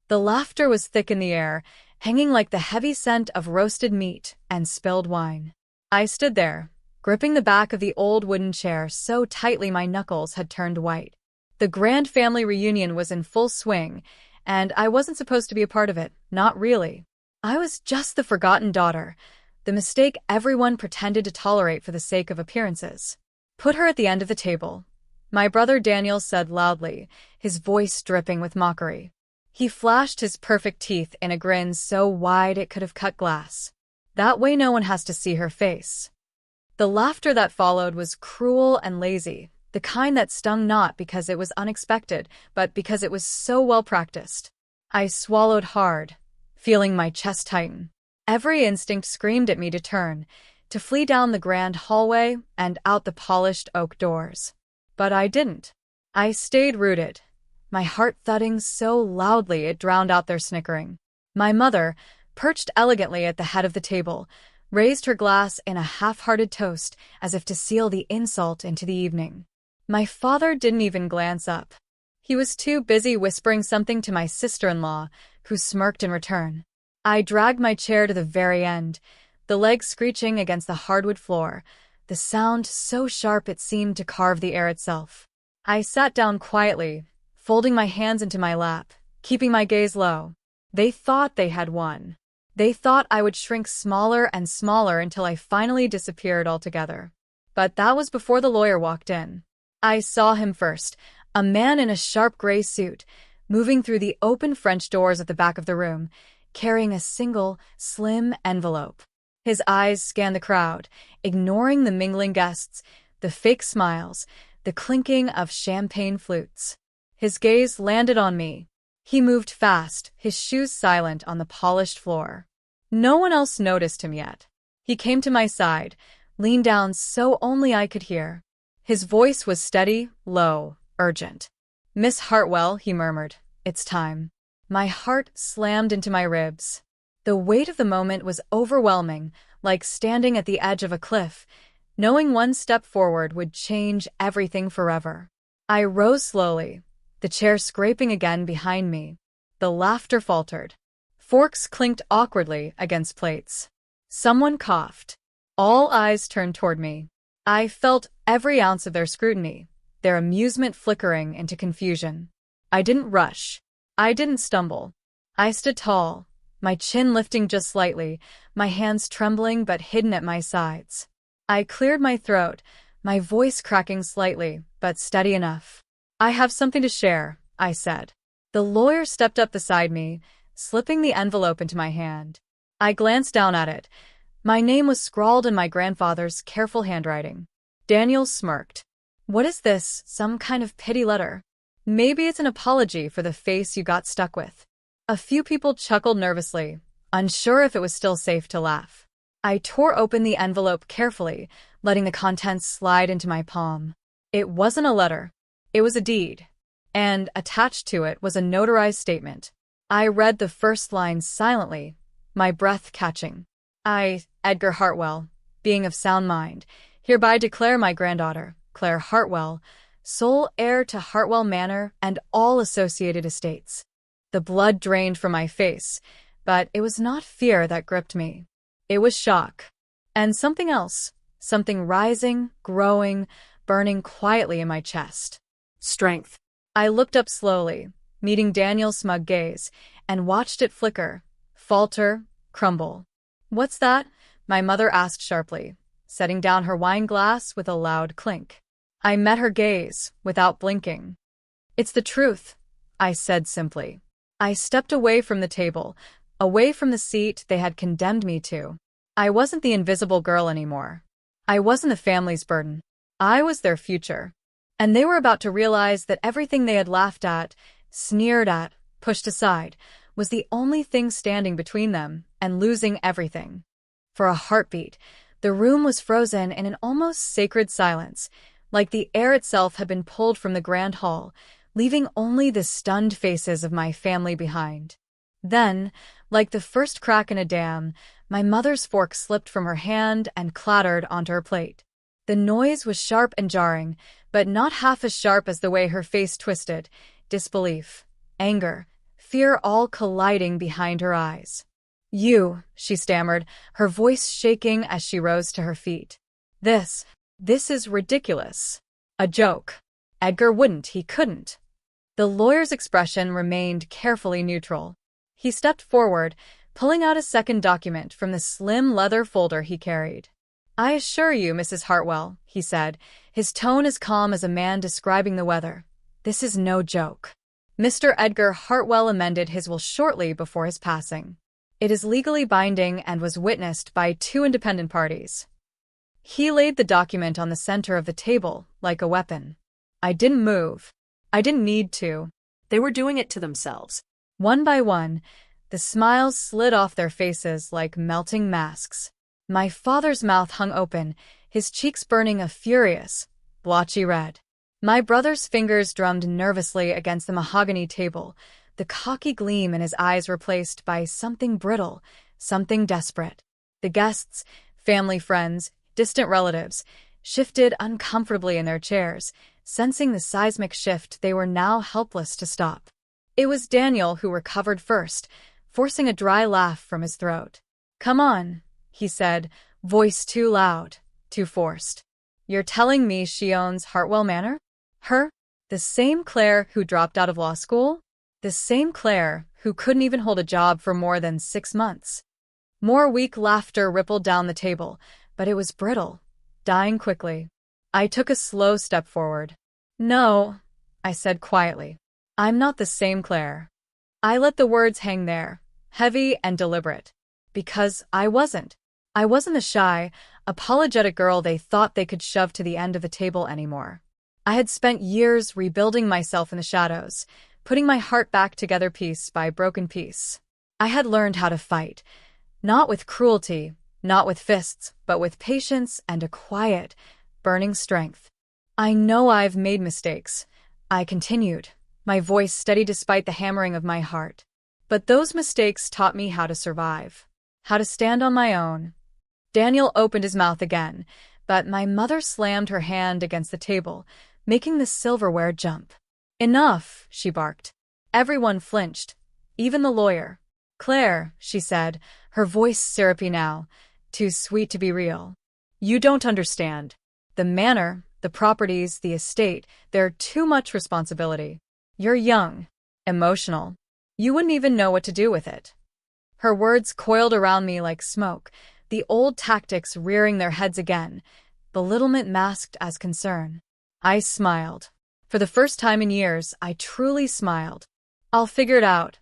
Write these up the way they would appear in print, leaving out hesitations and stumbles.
The laughter was thick in the air, hanging like the heavy scent of roasted meat and spilled wine. I stood there, gripping the back of the old wooden chair so tightly my knuckles had turned white. The grand family reunion was in full swing, and I wasn't supposed to be a part of it, not really. I was just the forgotten daughter, the mistake everyone pretended to tolerate for the sake of appearances. "Put her at the end of the table," my brother Daniel said loudly, his voice dripping with mockery. He flashed his perfect teeth in a grin so wide it could have cut glass. "That way no one has to see her face." The laughter that followed was cruel and lazy, the kind that stung not because it was unexpected, but because it was so well practiced. I swallowed hard, feeling my chest tighten. Every instinct screamed at me to turn, to flee down the grand hallway and out the polished oak doors. But I didn't. I stayed rooted, my heart thudding so loudly it drowned out their snickering. My mother, perched elegantly at the head of the table, raised her glass in a half-hearted toast as if to seal the insult into the evening. My father didn't even glance up. He was too busy whispering something to my sister-in-law, who smirked in return. I dragged my chair to the very end, the legs screeching against the hardwood floor, the sound so sharp it seemed to carve the air itself. I sat down quietly, folding my hands into my lap, keeping my gaze low. They thought they had won. They thought I would shrink smaller and smaller until I finally disappeared altogether. But that was before the lawyer walked in. I saw him first, a man in a sharp gray suit, moving through the open French doors at the back of the room, carrying a single, slim envelope. His eyes scanned the crowd, ignoring the mingling guests, the fake smiles, the clinking of champagne flutes. His gaze landed on me. He moved fast, his shoes silent on the polished floor. No one else noticed him yet. He came to my side, leaned down so only I could hear. His voice was steady, low, urgent. "Miss Hartwell," he murmured, "it's time." My heart slammed into my ribs. The weight of the moment was overwhelming, like standing at the edge of a cliff, knowing one step forward would change everything forever. I rose slowly, the chair scraping again behind me. The laughter faltered. Forks clinked awkwardly against plates. Someone coughed. All eyes turned toward me. I felt every ounce of their scrutiny, their amusement flickering into confusion. I didn't rush. I didn't stumble. I stood tall, my chin lifting just slightly, my hands trembling but hidden at my sides. I cleared my throat, my voice cracking slightly, but steady enough. "I have something to share," I said. The lawyer stepped up beside me, slipping the envelope into my hand. I glanced down at it. My name was scrawled in my grandfather's careful handwriting. Daniel smirked. "What is this, some kind of pity letter?" "Maybe it's an apology for the face you got stuck with." A few people chuckled nervously, unsure if it was still safe to laugh. I tore open the envelope carefully, letting the contents slide into my palm. It wasn't a letter. It was a deed. And attached to it was a notarized statement. I read the first line silently, my breath catching. "I, Edgar Hartwell, being of sound mind, hereby declare my granddaughter, Clare Hartwell, sole heir to Hartwell Manor and all associated estates." The blood drained from my face, but it was not fear that gripped me. It was shock. And something else, something rising, growing, burning quietly in my chest. Strength. I looked up slowly, meeting Daniel's smug gaze, and watched it flicker, falter, crumble. "What's that?" my mother asked sharply, setting down her wine glass with a loud clink. I met her gaze, without blinking. "It's the truth," I said simply. I stepped away from the table, away from the seat they had condemned me to. I wasn't the invisible girl anymore. I wasn't the family's burden. I was their future. And they were about to realize that everything they had laughed at, sneered at, pushed aside, was the only thing standing between them and losing everything. For a heartbeat, the room was frozen in an almost sacred silence, like the air itself had been pulled from the grand hall, leaving only the stunned faces of my family behind. Then, like the first crack in a dam, my mother's fork slipped from her hand and clattered onto her plate. The noise was sharp and jarring, but not half as sharp as the way her face twisted. Disbelief, anger, fear all colliding behind her eyes. "You," she stammered, her voice shaking as she rose to her feet. This is ridiculous. A joke. Edgar he couldn't." The lawyer's expression remained carefully neutral. He stepped forward, pulling out a second document from the slim leather folder he carried. "I assure you, Mrs. Hartwell," he said, his tone as calm as a man describing the weather, "this is no joke. Mr. Edgar Hartwell amended his will shortly before his passing. It is legally binding and was witnessed by 2 independent parties." He laid the document on the center of the table, like a weapon. I didn't move. I didn't need to. They were doing it to themselves. One by one, the smiles slid off their faces like melting masks. My father's mouth hung open, his cheeks burning a furious, blotchy red. My brother's fingers drummed nervously against the mahogany table, the cocky gleam in his eyes replaced by something brittle, something desperate. The guests, family friends, distant relatives, shifted uncomfortably in their chairs, sensing the seismic shift they were now helpless to stop. It was Daniel who recovered first, forcing a dry laugh from his throat. "Come on," he said, voice too loud, too forced. "You're telling me she owns Hartwell Manor? Her? The same Clare who dropped out of law school? The same Clare who couldn't even hold a job for more than 6 months?" More weak laughter rippled down the table, but it was brittle, dying quickly. I took a slow step forward. "No," I said quietly. "I'm not the same Clare." I let the words hang there, heavy and deliberate. Because I wasn't. I wasn't the shy, apologetic girl they thought they could shove to the end of the table anymore. I had spent years rebuilding myself in the shadows, putting my heart back together piece by broken piece. I had learned how to fight, not with cruelty, not with fists, but with patience and a quiet, burning strength. "I know I've made mistakes," I continued, my voice steady despite the hammering of my heart. "But those mistakes taught me how to survive, how to stand on my own." Daniel opened his mouth again, but my mother slammed her hand against the table, making the silverware jump. "Enough," she barked. Everyone flinched, even the lawyer. "Claire," she said, her voice syrupy now, too sweet to be real. "You don't understand. The manor, the properties, the estate, they're too much responsibility. You're young, emotional. You wouldn't even know what to do with it." Her words coiled around me like smoke, the old tactics rearing their heads again, belittlement masked as concern. I smiled. For the first time in years, I truly smiled. "I'll figure it out,"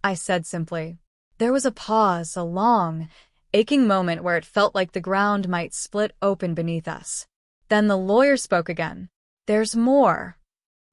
I said simply. There was a pause, a long, aching moment where it felt like the ground might split open beneath us. Then the lawyer spoke again. "There's more."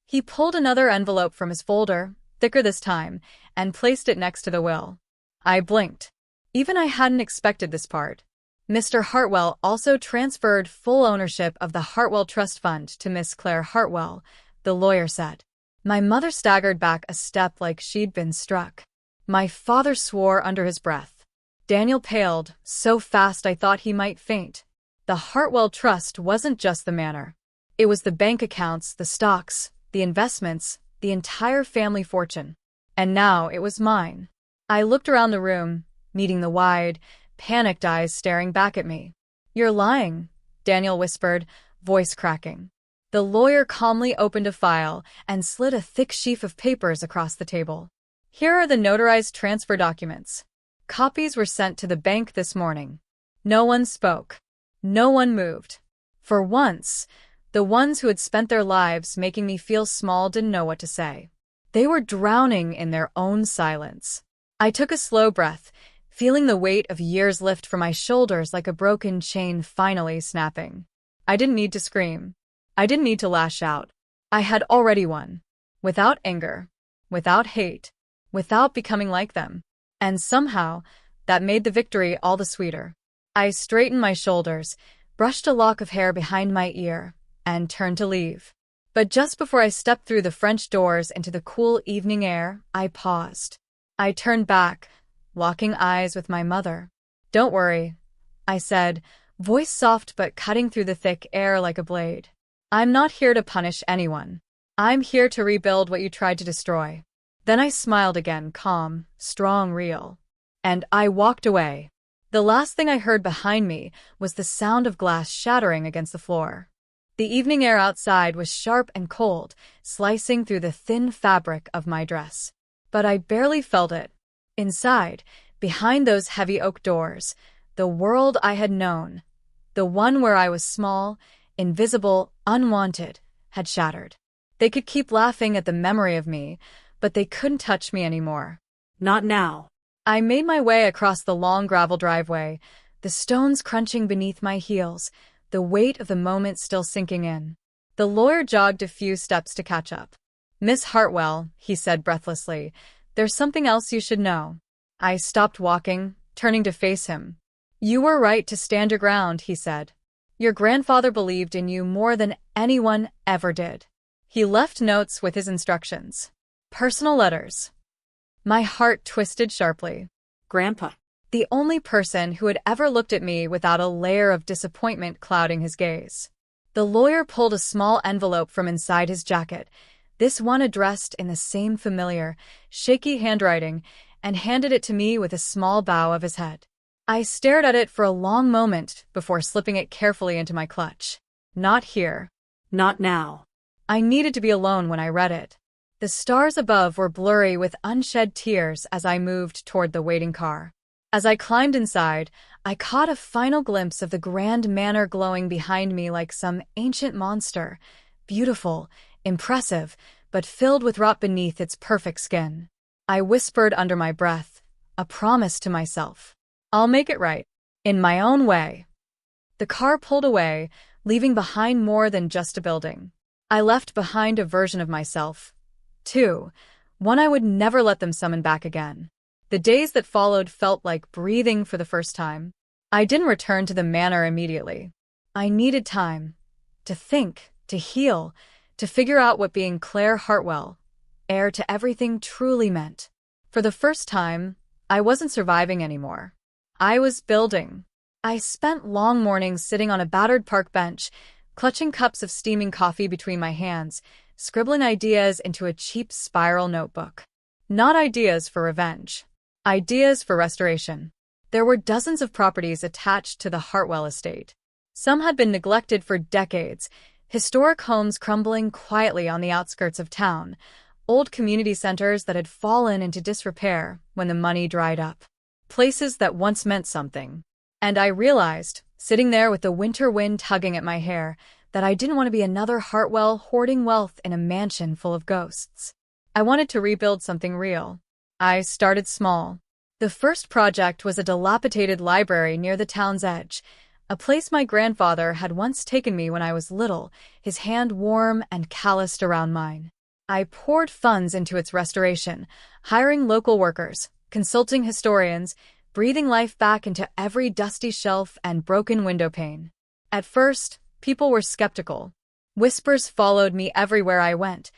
He pulled another envelope from his folder, thicker this time, and placed it next to the will. I blinked. Even I hadn't expected this part. Mr. Hartwell also transferred full ownership of the Hartwell Trust Fund to Miss Clare Hartwell, the lawyer said. My mother staggered back a step like she'd been struck. My father swore under his breath. Daniel paled, so fast I thought he might faint. The Hartwell Trust wasn't just the manor. It was the bank accounts, the stocks, the investments, the entire family fortune. And now it was mine. I looked around the room, meeting the wide, panicked eyes staring back at me. "You're lying," Daniel whispered, voice cracking. The lawyer calmly opened a file and slid a thick sheaf of papers across the table. "Here are the notarized transfer documents. Copies were sent to the bank this morning." No one spoke. No one moved. For once, the ones who had spent their lives making me feel small didn't know what to say. They were drowning in their own silence. I took a slow breath, feeling the weight of years lift from my shoulders like a broken chain finally snapping. I didn't need to scream. I didn't need to lash out. I had already won. Without anger. Without hate. Without becoming like them. And somehow, that made the victory all the sweeter. I straightened my shoulders, brushed a lock of hair behind my ear, and turned to leave. But just before I stepped through the French doors into the cool evening air, I paused. I turned back, locking eyes with my mother. "Don't worry," I said, voice soft but cutting through the thick air like a blade. "I'm not here to punish anyone. I'm here to rebuild what you tried to destroy." Then I smiled again, calm, strong, real. And I walked away. The last thing I heard behind me was the sound of glass shattering against the floor. The evening air outside was sharp and cold, slicing through the thin fabric of my dress. But I barely felt it. Inside, behind those heavy oak doors, the world I had known, the one where I was small, invisible, unwanted, had shattered. They could keep laughing at the memory of me, but they couldn't touch me anymore. Not now. I made my way across the long gravel driveway, the stones crunching beneath my heels, the weight of the moment still sinking in. The lawyer jogged a few steps to catch up. "Miss Hartwell," he said breathlessly, "there's something else you should know." I stopped walking, turning to face him. "You were right to stand your ground," he said. "Your grandfather believed in you more than anyone ever did. He left notes with his instructions. Personal letters." My heart twisted sharply. Grandpa. The only person who had ever looked at me without a layer of disappointment clouding his gaze. The lawyer pulled a small envelope from inside his jacket, this one addressed in the same familiar, shaky handwriting, and handed it to me with a small bow of his head. I stared at it for a long moment before slipping it carefully into my clutch. Not here. Not now. I needed to be alone when I read it. The stars above were blurry with unshed tears as I moved toward the waiting car. As I climbed inside, I caught a final glimpse of the grand manor glowing behind me like some ancient monster, beautiful, impressive, but filled with rot beneath its perfect skin. I whispered under my breath, a promise to myself. I'll make it right, in my own way. The car pulled away, leaving behind more than just a building. I left behind a version of myself, too, one I would never let them summon back again. The days that followed felt like breathing for the first time. I didn't return to the manor immediately. I needed time to think, to heal, to figure out what being Clare Hartwell, heir to everything, truly meant. For the first time, I wasn't surviving anymore. I was building. I spent long mornings sitting on a battered park bench, clutching cups of steaming coffee between my hands, scribbling ideas into a cheap spiral notebook. Not ideas for revenge. Ideas for restoration. There were dozens of properties attached to the Hartwell estate. Some had been neglected for decades, historic homes crumbling quietly on the outskirts of town, old community centers that had fallen into disrepair when the money dried up. Places that once meant something. And I realized, sitting there with the winter wind tugging at my hair, that I didn't want to be another Hartwell hoarding wealth in a mansion full of ghosts. I wanted to rebuild something real. I started small. The first project was a dilapidated library near the town's edge, a place my grandfather had once taken me when I was little, his hand warm and calloused around mine. I poured funds into its restoration, hiring local workers, consulting historians, breathing life back into every dusty shelf and broken window pane. At first, people were skeptical. Whispers followed me everywhere I went.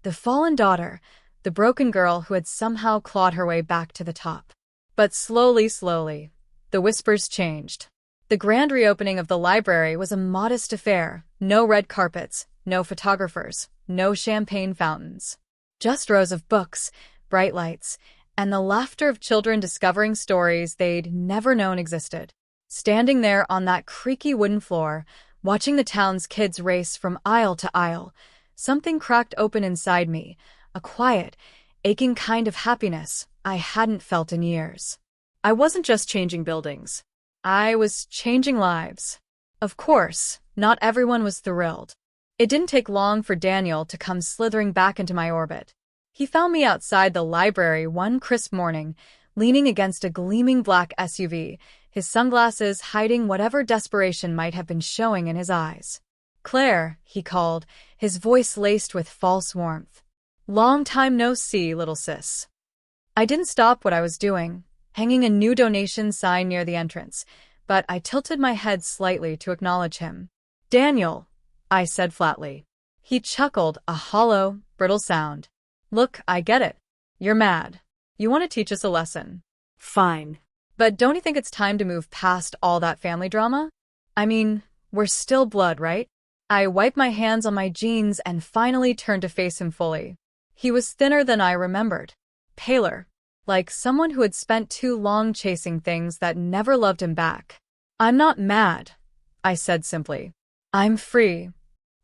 The fallen daughter, the broken girl who had somehow clawed her way back to the top. But slowly, the whispers changed. The grand reopening of the library was a modest affair. No red carpets, no photographers, no champagne fountains. Just rows of books, bright lights, and the laughter of children discovering stories they'd never known existed. Standing there on that creaky wooden floor, watching the town's kids race from aisle to aisle, something cracked open inside me, a quiet, aching kind of happiness I hadn't felt in years. I wasn't just changing buildings. I was changing lives. Of course, not everyone was thrilled. It didn't take long for Daniel to come slithering back into my orbit. He found me outside the library one crisp morning, leaning against a gleaming black SUV, his sunglasses hiding whatever desperation might have been showing in his eyes. "Claire," he called, his voice laced with false warmth. "Long time no see, little sis." I didn't stop what I was doing, hanging a new donation sign near the entrance, but I tilted my head slightly to acknowledge him. "Daniel," I said flatly. He chuckled, a hollow, brittle sound. "Look, I get it. You're mad. You want to teach us a lesson." Fine. "But don't you think it's time to move past all that family drama? I mean, we're still blood, right?" I wiped my hands on my jeans and finally turned to face him fully. He was thinner than I remembered, paler, like someone who had spent too long chasing things that never loved him back. "I'm not mad," I said simply. "I'm free."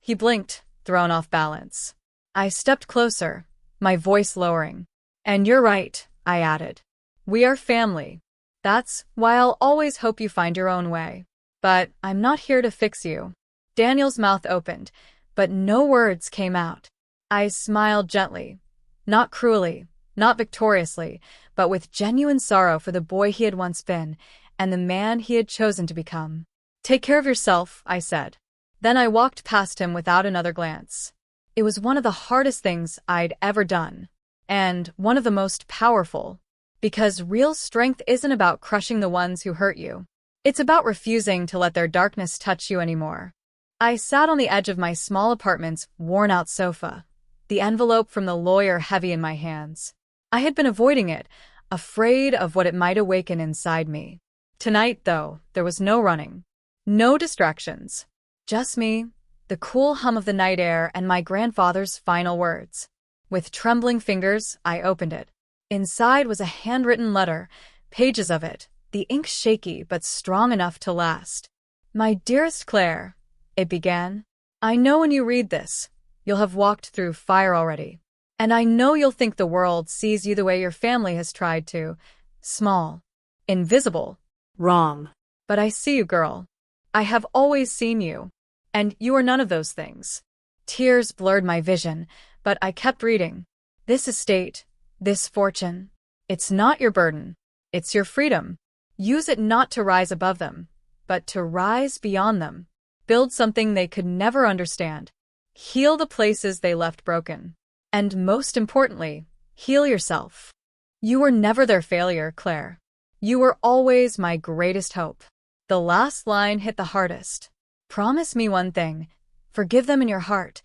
He blinked, thrown off balance. I stepped closer, my voice lowering. "And you're right," I added. "We are family. That's why I'll always hope you find your own way. But I'm not here to fix you." Daniel's mouth opened, but no words came out. I smiled gently, not cruelly, not victoriously, but with genuine sorrow for the boy he had once been and the man he had chosen to become. "Take care of yourself," I said. Then I walked past him without another glance. It was one of the hardest things I'd ever done, and one of the most powerful, because real strength isn't about crushing the ones who hurt you. It's about refusing to let their darkness touch you anymore. I sat on the edge of my small apartment's worn-out sofa, the envelope from the lawyer heavy in my hands. I had been avoiding it, afraid of what it might awaken inside me. Tonight, though, there was no running. No distractions. Just me, the cool hum of the night air, and my grandfather's final words. With trembling fingers, I opened it. Inside was a handwritten letter, pages of it, the ink shaky but strong enough to last. "My dearest Claire," it began, "I know when you read this, you'll have walked through fire already. And I know you'll think the world sees you the way your family has tried to. Small. Invisible. Wrong. But I see you, girl. I have always seen you. And you are none of those things." Tears blurred my vision, but I kept reading. "This estate, this fortune, it's not your burden. It's your freedom. Use it not to rise above them, but to rise beyond them. Build something they could never understand. Heal the places they left broken. And most importantly, heal yourself. You were never their failure, Claire. You were always my greatest hope." The last line hit the hardest. "Promise me one thing. Forgive them in your heart,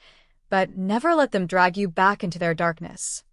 but never let them drag you back into their darkness."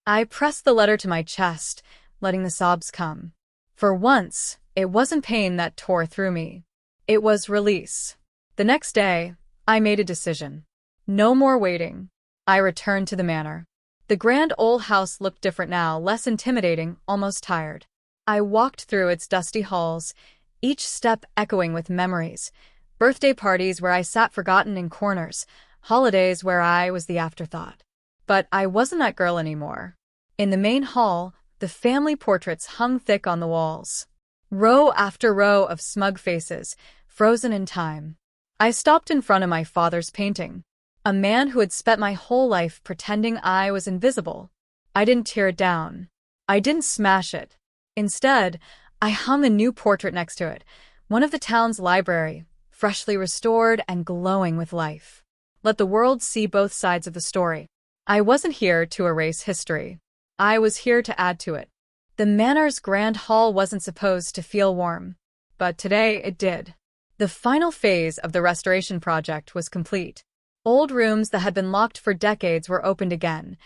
I pressed the letter to my chest, letting the sobs come. For once, it wasn't pain that tore through me. It was release. The next day, I made a decision. No more waiting. I returned to the manor. The grand old house looked different now, less intimidating, almost tired. I walked through its dusty halls, each step echoing with memories. Birthday parties where I sat forgotten in corners, holidays where I was the afterthought. But I wasn't that girl anymore. In the main hall, the family portraits hung thick on the walls. Row after row of smug faces, frozen in time. I stopped in front of my father's painting. A man who had spent my whole life pretending I was invisible. I didn't tear it down. I didn't smash it. Instead, I hung a new portrait next to it, one of the town's library, freshly restored and glowing with life. Let the world see both sides of the story. I wasn't here to erase history. I was here to add to it. The manor's grand hall wasn't supposed to feel warm, but today it did. The final phase of the restoration project was complete. Old rooms that had been locked for decades were opened again,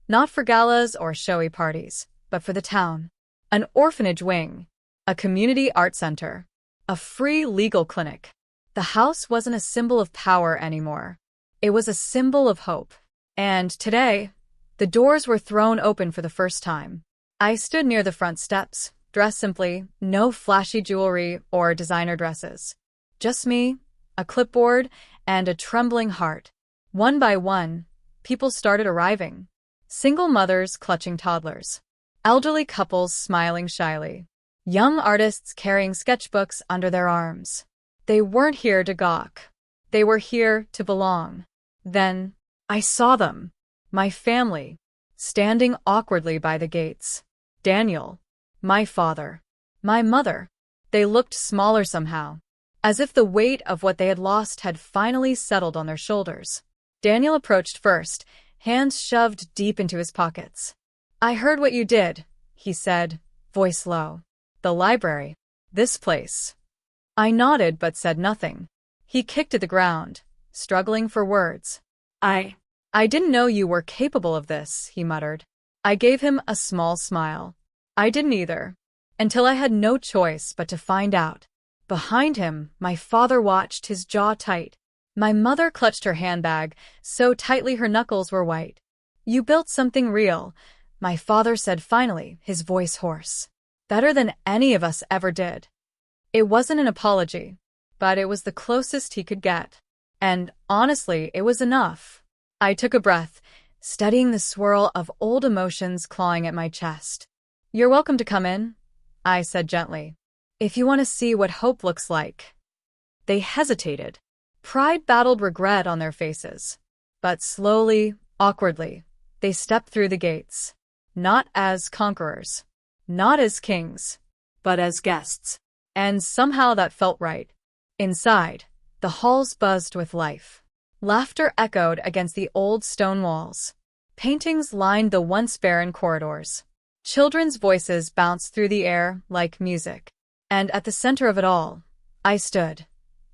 not for galas or showy parties, but for the town. An orphanage wing, a community art center, a free legal clinic. The house wasn't a symbol of power anymore. It was a symbol of hope. And today, the doors were thrown open for the first time. I stood near the front steps, dressed simply, no flashy jewelry or designer dresses. Just me, a clipboard, and a trembling heart. One by one, people started arriving. Single mothers clutching toddlers. Elderly couples smiling shyly. Young artists carrying sketchbooks under their arms. They weren't here to gawk. They were here to belong. Then, I saw them. My family. Standing awkwardly by the gates. Daniel. My father. My mother. They looked smaller somehow. As if the weight of what they had lost had finally settled on their shoulders. Daniel approached first, hands shoved deep into his pockets. "I heard what you did," he said, voice low. "The library. This place." I nodded but said nothing. He kicked at the ground, struggling for words. I didn't know you were capable of this," he muttered. I gave him a small smile. I didn't either. Until I had no choice but to find out. Behind him, my father watched, his jaw tight. My mother clutched her handbag, so tightly her knuckles were white. You built something real, my father said finally, his voice hoarse. Better than any of us ever did. It wasn't an apology, but it was the closest he could get. And honestly, it was enough. I took a breath, studying the swirl of old emotions clawing at my chest. You're welcome to come in, I said gently, if you want to see what hope looks like. They hesitated. Pride battled regret on their faces. But slowly, awkwardly, they stepped through the gates. Not as conquerors. Not as kings. But as guests. And somehow that felt right. Inside, the halls buzzed with life. Laughter echoed against the old stone walls. Paintings lined the once barren corridors. Children's voices bounced through the air like music. And at the center of it all, I stood.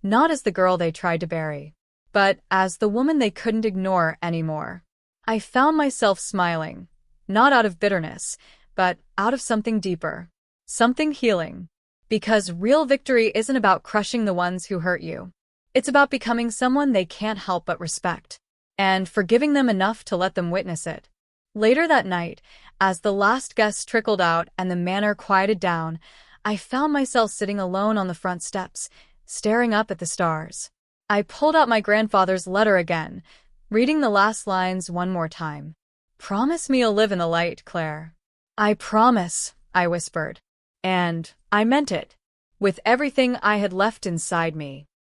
Not as the girl they tried to bury, but as the woman they couldn't ignore anymore. I found myself smiling, not out of bitterness, but out of something deeper. Something healing. Because real victory isn't about crushing the ones who hurt you. It's about becoming someone they can't help but respect, and forgiving them enough to let them witness it. Later that night, as the last guests trickled out and the manor quieted down, I found myself sitting alone on the front steps, staring up at the stars. I pulled out my grandfather's letter again, reading the last lines one more time. Promise me you'll live in the light, Claire. I promise, I whispered. And I meant it. With everything I had left inside me.